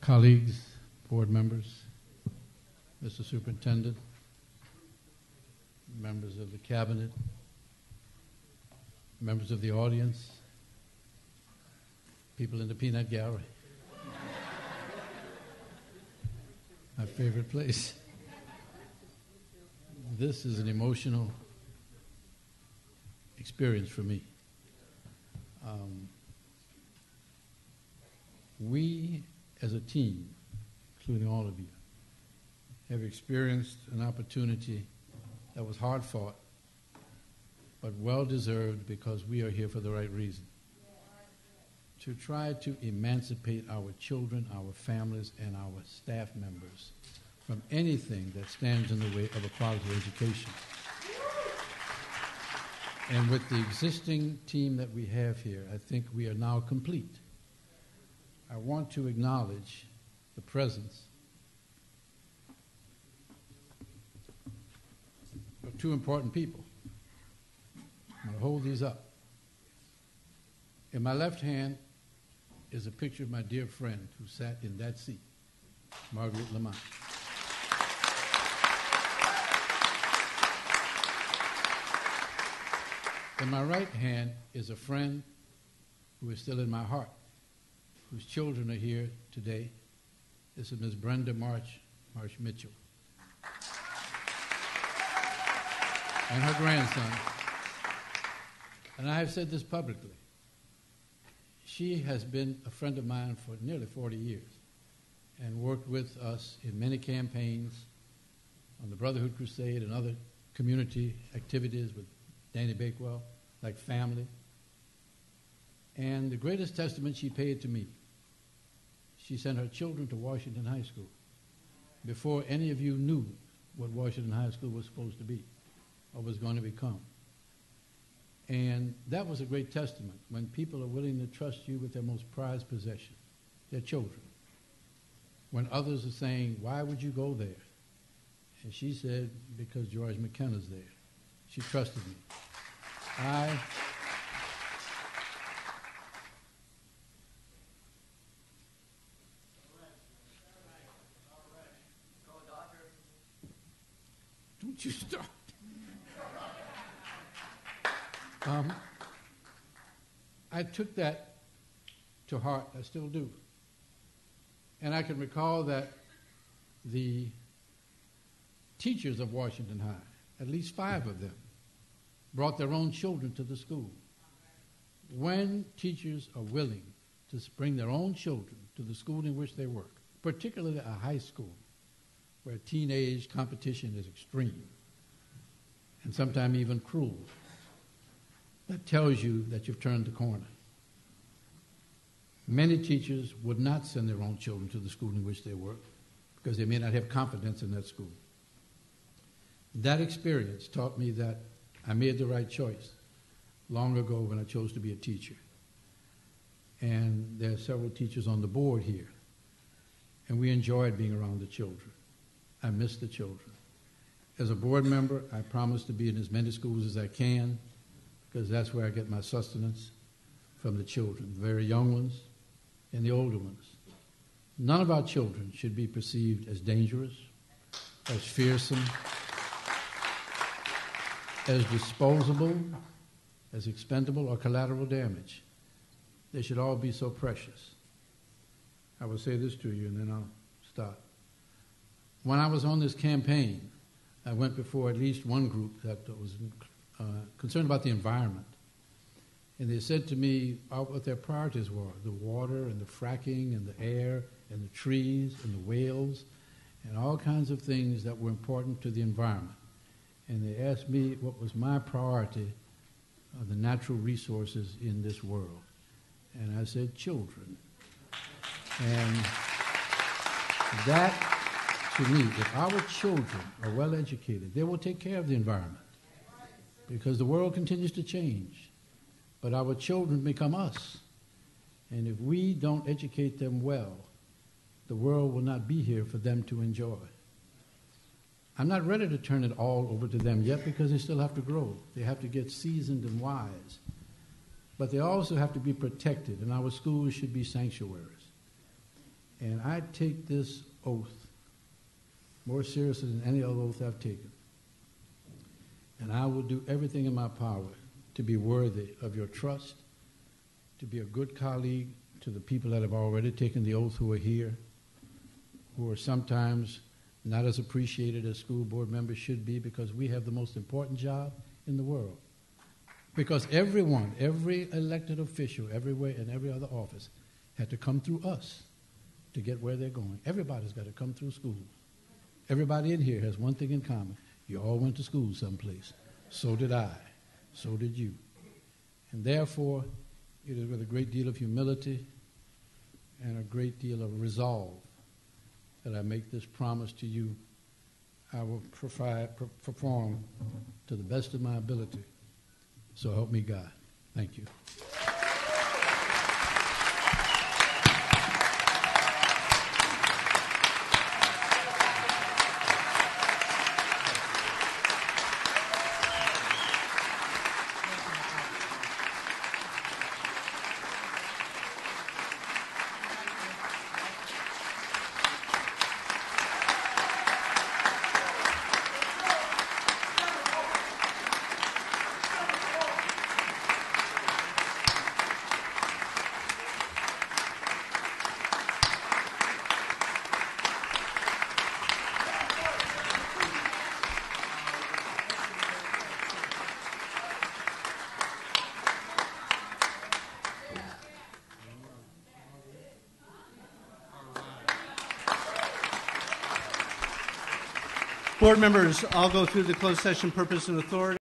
colleagues, board members, Mr. Superintendent, members of the cabinet, members of the audience, people in the peanut gallery. My favorite place. This is an emotional experience for me. We, as a team, including all of you, have experienced an opportunity that was hard fought, but well deserved because we are here for the right reason. To try to emancipate our children, our families, and our staff members from anything that stands in the way of a quality education. And with the existing team that we have here, I think we are now complete. I want to acknowledge the presence of two important people. I'm going to hold these up. In my left hand is a picture of my dear friend who sat in that seat, Margaret Lamont. In my right hand is a friend who is still in my heart, whose children are here today. This is Ms. Brenda Marsh Mitchell, and her grandson. And I have said this publicly. She has been a friend of mine for nearly 40 years and worked with us in many campaigns on the Brotherhood Crusade and other community activities with Danny Bakewell, like family. And the greatest testament she paid to me, she sent her children to Washington High School before any of you knew what Washington High School was supposed to be or was going to become. And that was a great testament when people are willing to trust you with their most prized possession, their children. When others are saying, why would you go there? And she said, because George McKenna's there. She trusted me. Don't you start. I took that to heart. I still do. And I can recall that the teachers of Washington High, at least 5 of them, brought their own children to the school. When teachers are willing to bring their own children to the school in which they work, particularly a high school where teenage competition is extreme and sometimes even cruel, that tells you that you've turned the corner. Many teachers would not send their own children to the school in which they work because they may not have confidence in that school. That experience taught me that I made the right choice long ago when I chose to be a teacher. And there are several teachers on the board here, and we enjoyed being around the children. I miss the children. As a board member, I promise to be in as many schools as I can, because that's where I get my sustenance from the children, the very young ones and the older ones. None of our children should be perceived as dangerous, as fearsome, as disposable, as expendable, or collateral damage. They should all be so precious. I will say this to you, and then I'll stop. When I was on this campaign, I went before at least one group that was concerned about the environment. And they said to me what their priorities were, the water and the fracking and the air and the trees and the whales and all kinds of things that were important to the environment. And they asked me what was my priority of the natural resources in this world. And I said, children. And that, to me, if our children are well educated, they will take care of the environment. Because the world continues to change. But our children become us. And if we don't educate them well, the world will not be here for them to enjoy. I'm not ready to turn it all over to them yet because they still have to grow. They have to get seasoned and wise. But they also have to be protected, and our schools should be sanctuaries. And I take this oath more seriously than any other oath I've taken. And I will do everything in my power to be worthy of your trust, to be a good colleague to the people that have already taken the oath who are here, who are sometimes not as appreciated as school board members should be, because we have the most important job in the world. Because everyone, every elected official, everywhere in every other office, had to come through us to get where they're going. Everybody's got to come through school. Everybody in here has one thing in common. You all went to school someplace. So did I. So did you. And therefore, it is with a great deal of humility and a great deal of resolve that I make this promise to you. I will perform to the best of my ability. So help me God. Thank you. Board members, I'll go through the closed session purpose and authority.